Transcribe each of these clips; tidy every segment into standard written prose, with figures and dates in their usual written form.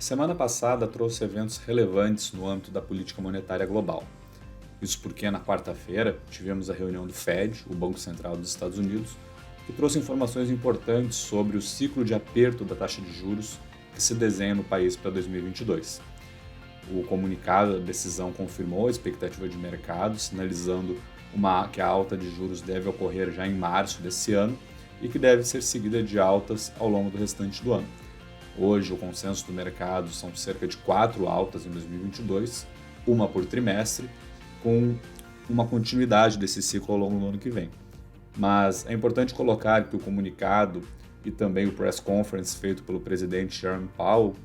semana passada trouxe eventos relevantes no âmbito da política monetária global. Isso porque na quarta-feira tivemos a reunião do Fed, o Banco Central dos Estados Unidos, que trouxe informações importantes sobre o ciclo de aperto da taxa de juros que se desenha no país para 2022. O comunicado da decisão confirmou a expectativa de mercado, sinalizando que a alta de juros deve ocorrer já em março desse ano e que deve ser seguida de altas ao longo do restante do ano. Hoje, o consenso do mercado são cerca de 4 altas em 2022, uma por trimestre, com uma continuidade desse ciclo ao longo do ano que vem. Mas é importante colocar que o comunicado e também o press conference feito pelo presidente Jerome Powell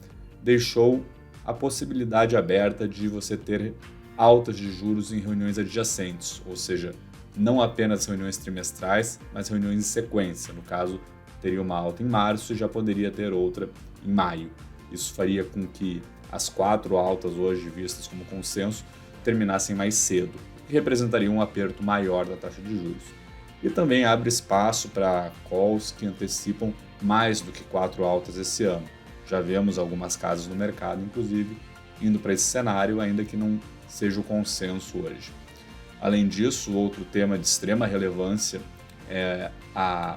deixou a possibilidade aberta de você ter altas de juros em reuniões adjacentes, ou seja, não apenas reuniões trimestrais, mas reuniões em sequência. No caso, teria uma alta em março e já poderia ter outra em maio. Isso faria com que as 4 altas hoje vistas como consenso terminassem mais cedo, o que representaria um aperto maior da taxa de juros. E também abre espaço para calls que antecipam mais do que 4 altas esse ano. Já vemos algumas casas no mercado, inclusive, indo para esse cenário, ainda que não seja o consenso hoje. Além disso, outro tema de extrema relevância é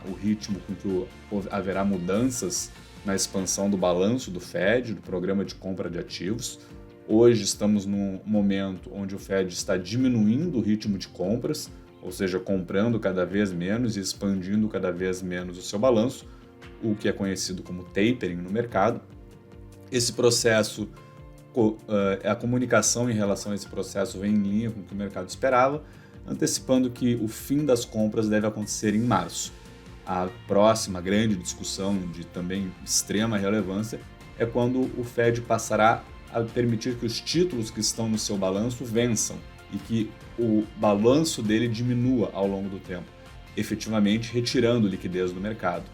o ritmo com que haverá mudanças na expansão do balanço do Fed, do programa de compra de ativos. Hoje estamos num momento onde o Fed está diminuindo o ritmo de compras, ou seja, comprando cada vez menos e expandindo cada vez menos o seu balanço, o que é conhecido como tapering no mercado. Esse processo, a comunicação em relação a esse processo vem em linha com o que o mercado esperava, antecipando que o fim das compras deve acontecer em março. A próxima grande discussão de também extrema relevância é quando o Fed passará a permitir que os títulos que estão no seu balanço vençam e que o balanço dele diminua ao longo do tempo, efetivamente retirando liquidez do mercado.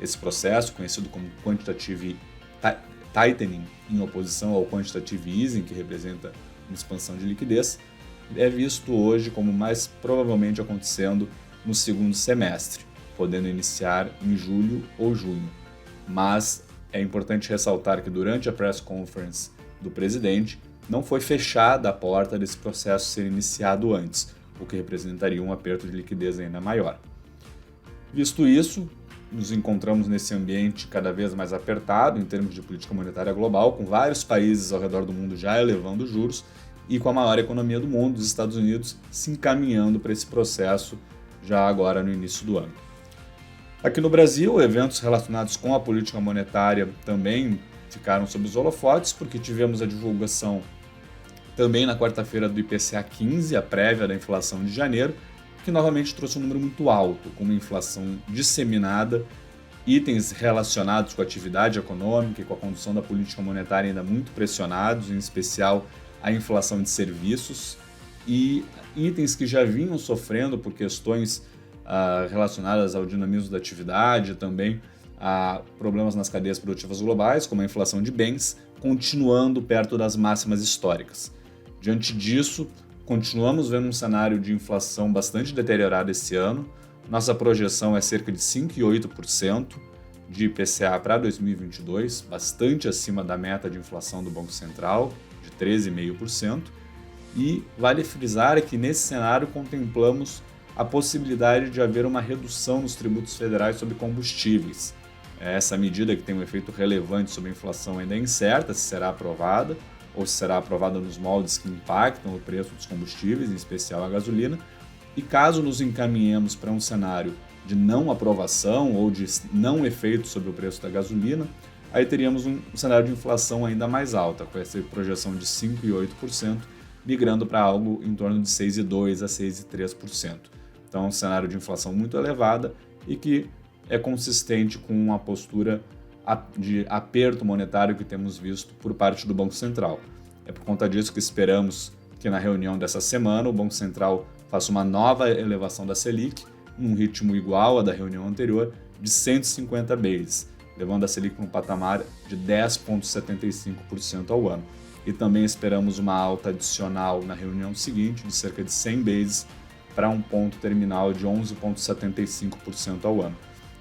Esse processo, conhecido como quantitative tightening, em oposição ao quantitative easing, que representa uma expansão de liquidez, é visto hoje como mais provavelmente acontecendo no segundo semestre, podendo iniciar em julho ou junho. Mas é importante ressaltar que durante a press conference do presidente não foi fechada a porta desse processo ser iniciado antes, o que representaria um aperto de liquidez ainda maior. Visto isso, nos encontramos nesse ambiente cada vez mais apertado em termos de política monetária global, com vários países ao redor do mundo já elevando juros e com a maior economia do mundo, os Estados Unidos, se encaminhando para esse processo já agora no início do ano. Aqui no Brasil, eventos relacionados com a política monetária também ficaram sob os holofotes, porque tivemos a divulgação também na quarta-feira do IPCA 15, a prévia da inflação de janeiro, que novamente trouxe um número muito alto, com uma inflação disseminada, itens relacionados com a atividade econômica e com a condução da política monetária ainda muito pressionados, em especial a inflação de serviços, e itens que já vinham sofrendo por questões relacionadas ao dinamismo da atividade, também a problemas nas cadeias produtivas globais, como a inflação de bens, continuando perto das máximas históricas. Diante disso, continuamos vendo um cenário de inflação bastante deteriorado esse ano. Nossa projeção é cerca de 5,8% de IPCA para 2022, bastante acima da meta de inflação do Banco Central, de 13,5%. E vale frisar que nesse cenário contemplamos a possibilidade de haver uma redução nos tributos federais sobre combustíveis. Essa medida, que tem um efeito relevante sobre a inflação, ainda é incerta se será aprovada ou se será aprovada nos moldes que impactam o preço dos combustíveis, em especial a gasolina. E caso nos encaminhemos para um cenário de não aprovação ou de não efeito sobre o preço da gasolina, aí teríamos um cenário de inflação ainda mais alta, com essa projeção de 5,8%, migrando para algo em torno de 6,2% a 6,3%. Então, é um cenário de inflação muito elevada e que é consistente com uma postura de aperto monetário que temos visto por parte do Banco Central. É por conta disso que esperamos que na reunião dessa semana o Banco Central faça uma nova elevação da Selic, num ritmo igual à da reunião anterior, de 150 bases, levando a Selic para um patamar de 10,75% ao ano. E também esperamos uma alta adicional na reunião seguinte, de cerca de 100 bases, para um ponto terminal de 11,75% ao ano.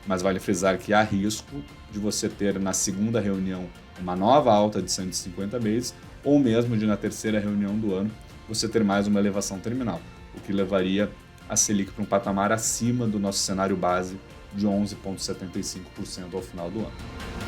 mas vale frisar que há risco de você ter na segunda reunião uma nova alta de 150 bases, ou mesmo de na terceira reunião do ano você ter mais uma elevação terminal, o que levaria a Selic para um patamar acima do nosso cenário base de 11,75% ao final do ano.